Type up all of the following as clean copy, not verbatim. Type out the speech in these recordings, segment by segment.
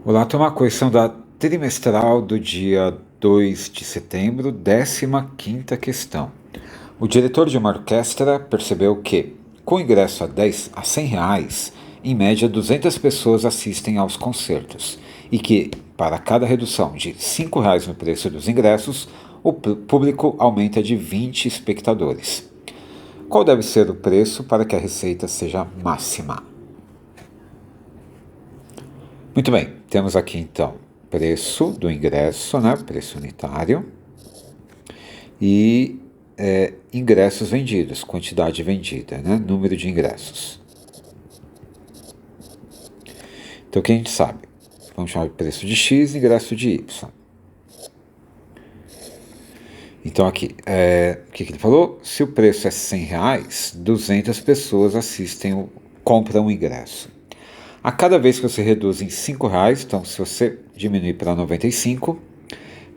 Olá, turma, correção da trimestral do dia 2 de setembro, 15ª questão. O diretor de uma orquestra percebeu que, com ingresso a R$ 100, em média 200 pessoas assistem aos concertos, e que, para cada redução de R$ 5 no preço dos ingressos, o público aumenta de 20 espectadores. Qual deve ser o preço para que a receita seja máxima? Muito bem, temos aqui então preço do ingresso, né? Preço unitário, e ingressos vendidos, quantidade vendida, né? Número de ingressos. Então, o que a gente sabe? Vamos chamar de preço de X e ingresso de Y. Então, aqui, o que ele falou? Se o preço é R$ 100, 200 pessoas compram o ingresso. A cada vez que você reduz em R$ 5, então se você diminuir para 95,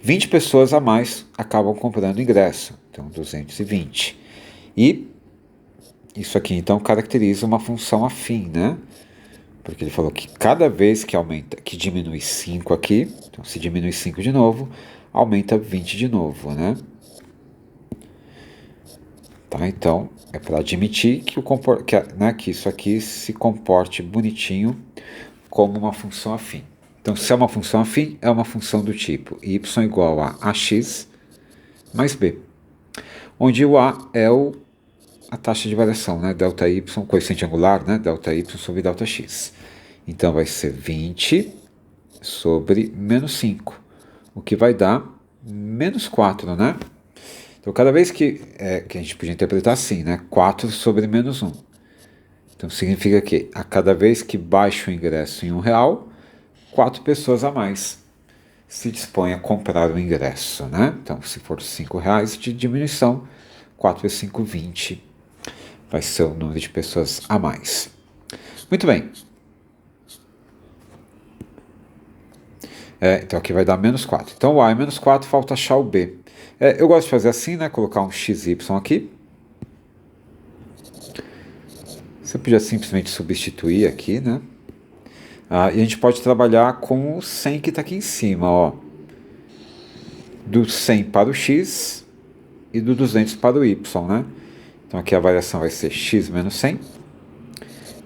20 pessoas a mais acabam comprando o ingresso, então 220. E isso aqui então caracteriza uma função afim, né? Porque ele falou que cada vez que aumenta, que diminui 5 aqui, então se diminui 5 de novo, aumenta 20 de novo, né? Tá, então é para admitir que isso aqui se comporte bonitinho como uma função afim. Então, se é uma função afim, é uma função do tipo y igual a ax mais b, onde o a é a taxa de variação, né? Delta y, coeficiente angular, né? Delta y sobre delta x. Então, vai ser 20 sobre menos 5, o que vai dar menos 4, né? Então, cada vez que a gente podia interpretar assim, né? 4 sobre menos 1. Então, significa que a cada vez que baixa o ingresso em R$ 1, 4 pessoas a mais se dispõem a comprar o ingresso, né? Então, se for R$ 5 de diminuição, 4 vezes 5, 20, vai ser o número de pessoas a mais. Muito bem. Então, aqui vai dar menos 4. Então, o A é menos 4, falta achar o B. Eu gosto de fazer assim, né? Colocar um XY aqui. Você podia simplesmente substituir aqui, né? E a gente pode trabalhar com o 100 que está aqui em cima, ó. Do 100 para o X e do 200 para o Y, né? Então aqui a variação vai ser X menos 100,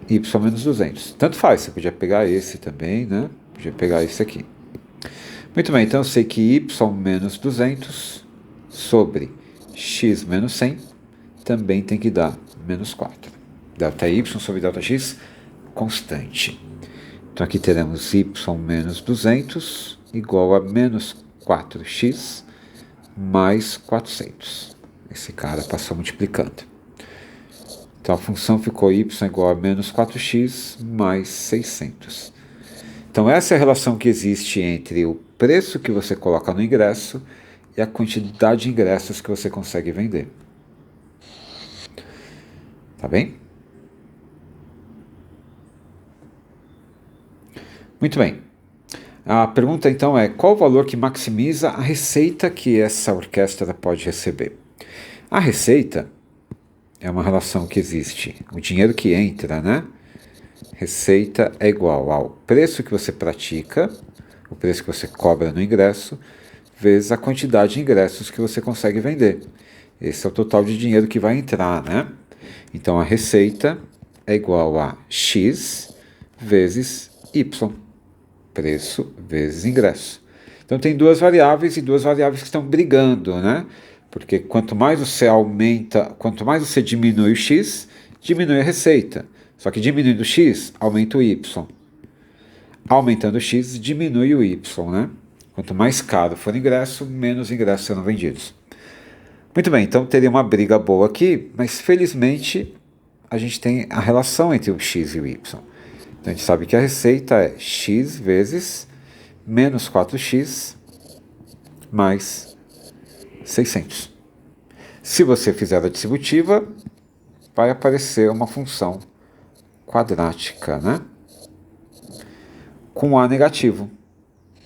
Y menos 200. Tanto faz, você podia pegar esse também, né? Podia pegar esse aqui. Muito bem, então eu sei que Y menos 200 sobre X menos 100 também tem que dar menos 4. Delta Y sobre delta X constante. Então aqui teremos Y menos 200 igual a menos 4x mais 400. Esse cara passou multiplicando. Então a função ficou y igual a menos 4x mais 600. Então essa é a relação que existe entre o preço que você coloca no ingresso e a quantidade de ingressos que você consegue vender. Tá bem? Muito bem. A pergunta então é: qual o valor que maximiza a receita que essa orquestra pode receber? A receita é uma relação que existe. O dinheiro que entra, né? Receita é igual ao preço que você pratica, o preço que você cobra no ingresso, vezes a quantidade de ingressos que você consegue vender. Esse é o total de dinheiro que vai entrar, né? Então a receita é igual a X vezes Y. Preço vezes ingresso. Então tem duas variáveis e duas variáveis que estão brigando, né? Porque quanto mais você aumenta, quanto mais você diminui o X, diminui a receita. Só que diminuindo o X, aumenta o Y. Aumentando o X, diminui o Y, né? Quanto mais caro for o ingresso, menos ingressos serão vendidos. Muito bem, então teria uma briga boa aqui, mas felizmente a gente tem a relação entre o X e o Y. Então a gente sabe que a receita é X vezes menos 4x mais 600. Se você fizer a distributiva, vai aparecer uma função quadrática, né? Com A negativo.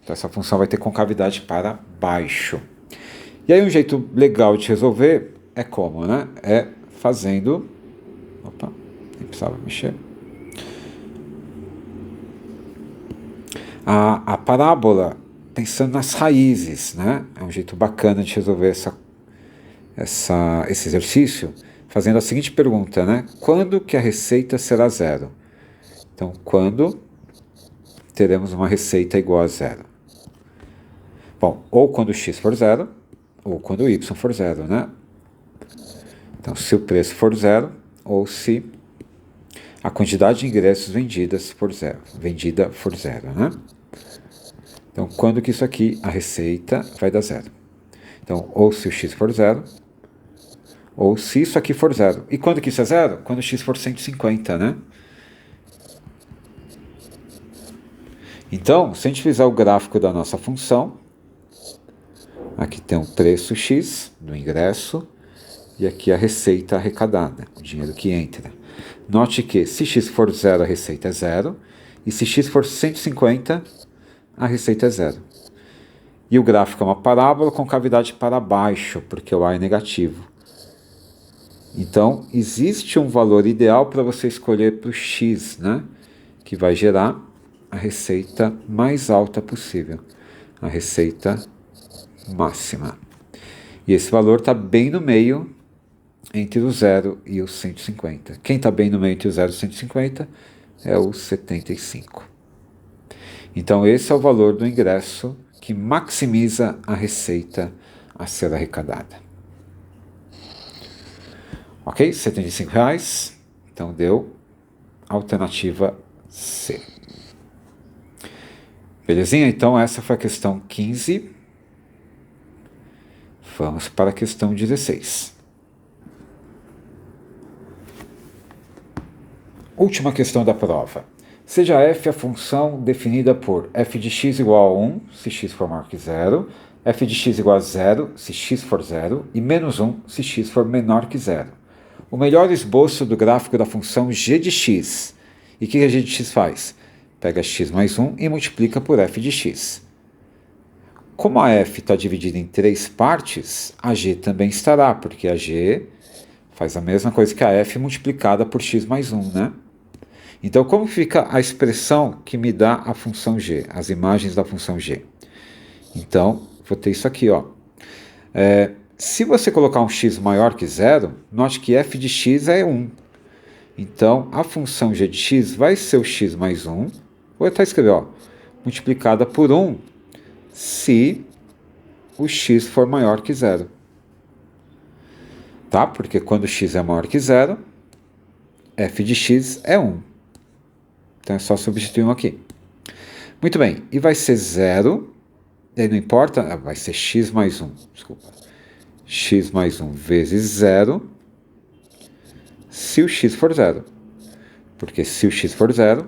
Então essa função vai ter concavidade para baixo. E aí um jeito legal de resolver é como, né? É fazendo... nem precisava mexer. A parábola, pensando nas raízes, né? É um jeito bacana de resolver esse exercício, fazendo a seguinte pergunta, né? Quando que a receita será zero? Então, quando teremos uma receita igual a zero? Bom, ou quando x for zero, ou quando y for zero, né? Então, se o preço for zero, ou se a quantidade de ingressos vendidas for zero, vendida for zero, né? Então, quando que isso aqui, a receita, vai dar zero? Então, ou se o x for zero, ou se isso aqui for zero. E quando que isso é zero? Quando o x for 150, né? Então, se a gente fizer o gráfico da nossa função, aqui tem um preço x do ingresso, e aqui a receita arrecadada, o dinheiro que entra. Note que se x for zero, a receita é zero, e se x for 150, a receita é zero. E o gráfico é uma parábola com cavidade para baixo, porque o A é negativo. Então, existe um valor ideal para você escolher para o x, né? Que vai gerar a receita mais alta possível, a receita máxima. E esse valor está bem no meio entre o 0 e o 150. Quem está bem no meio entre o 0 e o 150 é o 75. Então, esse é o valor do ingresso que maximiza a receita a ser arrecadada. Ok? R$75. Então, deu alternativa C. Belezinha? Então, essa foi a questão 15. Vamos para a questão 16. Última questão da prova. Seja f a função definida por f de x igual a 1, se x for maior que 0, f de x igual a 0, se x for 0, e menos 1, se x for menor que 0. O melhor esboço do gráfico da função g de x. E o que a g de x faz? Pega x mais 1 e multiplica por f de x. Como a f está dividida em 3 partes, a g também estará, porque a g faz a mesma coisa que a f multiplicada por x mais 1, né? Então, como fica a expressão que me dá a função g, as imagens da função g? Então, vou ter isso aqui, ó. Se você colocar um x maior que 0, note que f de x é 1. Então, a função g de x vai ser o x mais 1, vou até escrever, ó, multiplicada por 1, se o x for maior que 0. Tá? Porque quando x é maior que 0, f de x é 1. Então é só substituir um aqui. Muito bem, e vai ser 0, daí não importa, vai ser x mais 1, desculpa. X mais 1 vezes 0, se o x for 0. Porque se o x for 0,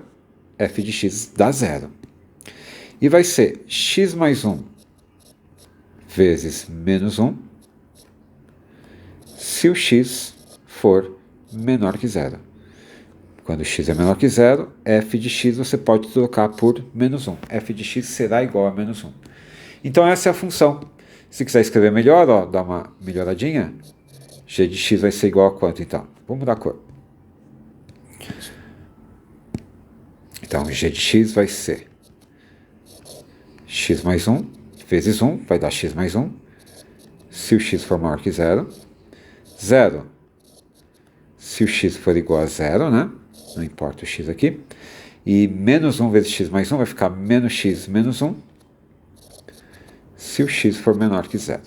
f de x dá 0. E vai ser x mais 1 vezes menos 1, se o x for menor que 0. Quando x é menor que 0, f de x você pode trocar por menos 1. f de x será igual a menos 1. Então essa é a função. Se quiser escrever melhor, ó, dá uma melhoradinha, g de x vai ser igual a quanto então? Vamos mudar a cor. Então g de x vai ser x mais 1 vezes 1, vai dar x mais 1. Se o x for maior que 0, 0. Se o x for igual a 0, né? Não importa o x aqui. E menos 1 vezes x mais 1 vai ficar menos x menos 1, se o x for menor que 0.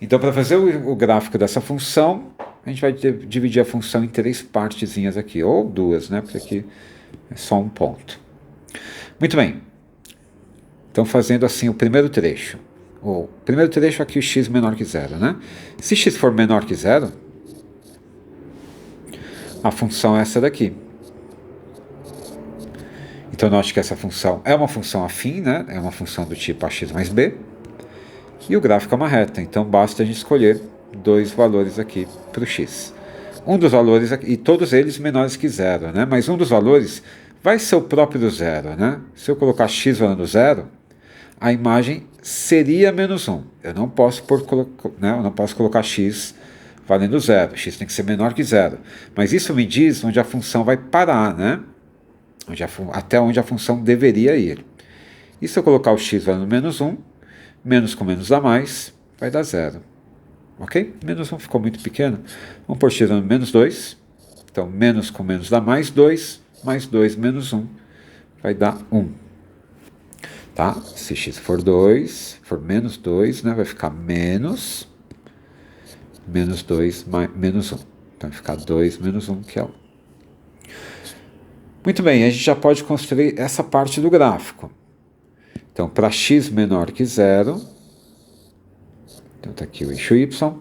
Então, para fazer o gráfico dessa função, a gente vai dividir a função em 3 partezinhas aqui, ou 2, né? Porque aqui é só um ponto. Muito bem. Então, fazendo assim o primeiro trecho. O primeiro trecho aqui, o x menor que 0, né? Se x for menor que 0, a função é essa daqui. Então, note que essa função é uma função afim, né? É uma função do tipo ax mais b. E o gráfico é uma reta. Então, basta a gente escolher 2 valores aqui para o x. Um dos valores aqui, e todos eles menores que 0, né? Mas um dos valores vai ser o próprio do 0, né? Se eu colocar x valendo 0, a imagem seria menos 1. Eu não posso, eu não posso colocar x valendo 0. X tem que ser menor que 0. Mas isso me diz onde a função vai parar, né? Até onde a função deveria ir. E se eu colocar o x valendo menos 1, menos com menos dá mais, vai dar 0. Ok? Menos 1 ficou muito pequeno. Vamos pôr x valendo menos 2. Então, menos com menos dá mais 2, mais 2 menos 1 vai dar 1. Tá? Se x for 2, for menos 2, né, vai ficar menos 2 mais menos 1. Então vai ficar 2 menos 1, que é 1. Muito bem, a gente já pode construir essa parte do gráfico. Então, para x menor que 0, então está aqui o eixo y,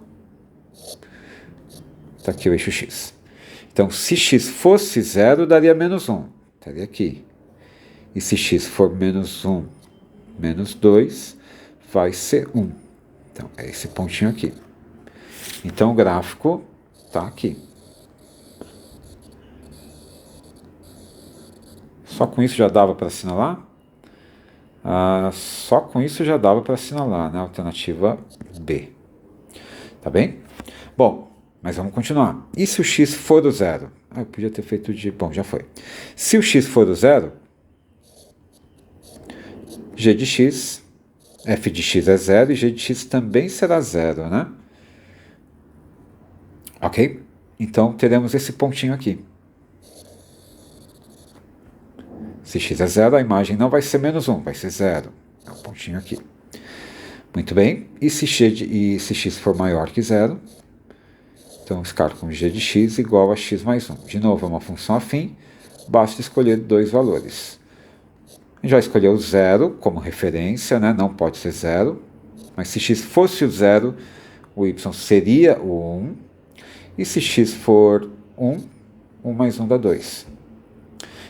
está aqui o eixo x. Então, se x fosse 0, daria menos 1, estaria aqui. E se x for menos 1, menos 2, vai ser 1. Então, é esse pontinho aqui. Então, o gráfico está aqui. Só com isso já dava para assinalar? Só com isso já dava para assinalar, né? Alternativa B. Tá bem? Bom, mas vamos continuar. E se o x for do zero? Eu podia ter feito de... Bom, já foi. Se o x for do zero, g de x, f de x é zero e g de x também será zero, né? Ok? Então, teremos esse pontinho aqui. Se x é zero, a imagem não vai ser menos 1, vai ser zero. É um pontinho aqui. Muito bem. E se x for maior que zero, então esse cálculo g de x igual a x mais 1. De novo, é uma função afim, basta escolher dois valores. A gente já escolheu zero como referência, né? Não pode ser zero. Mas se x fosse o zero, o y seria o 1. E se x for 1, 1 mais 1 dá 2.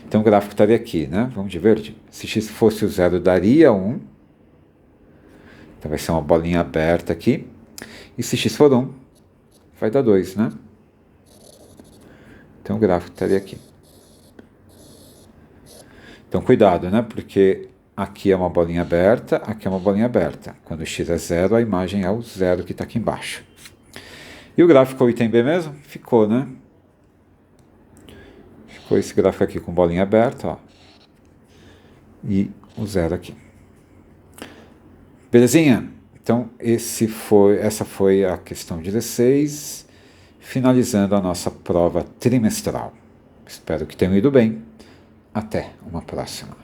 Então o gráfico estaria aqui, né? Vamos de verde. Se x fosse o zero, daria 1. Então vai ser uma bolinha aberta aqui. E se x for 1, vai dar 2, né? Então o gráfico estaria aqui. Então cuidado, né? Porque aqui é uma bolinha aberta, aqui é uma bolinha aberta. Quando x é 0, a imagem é o 0 que está aqui embaixo. E o gráfico ficou item B mesmo? Ficou, né? Ficou esse gráfico aqui com bolinha aberta, ó. E o 0 aqui. Belezinha? Então, essa foi a questão 16, finalizando a nossa prova trimestral. Espero que tenham ido bem. Até uma próxima.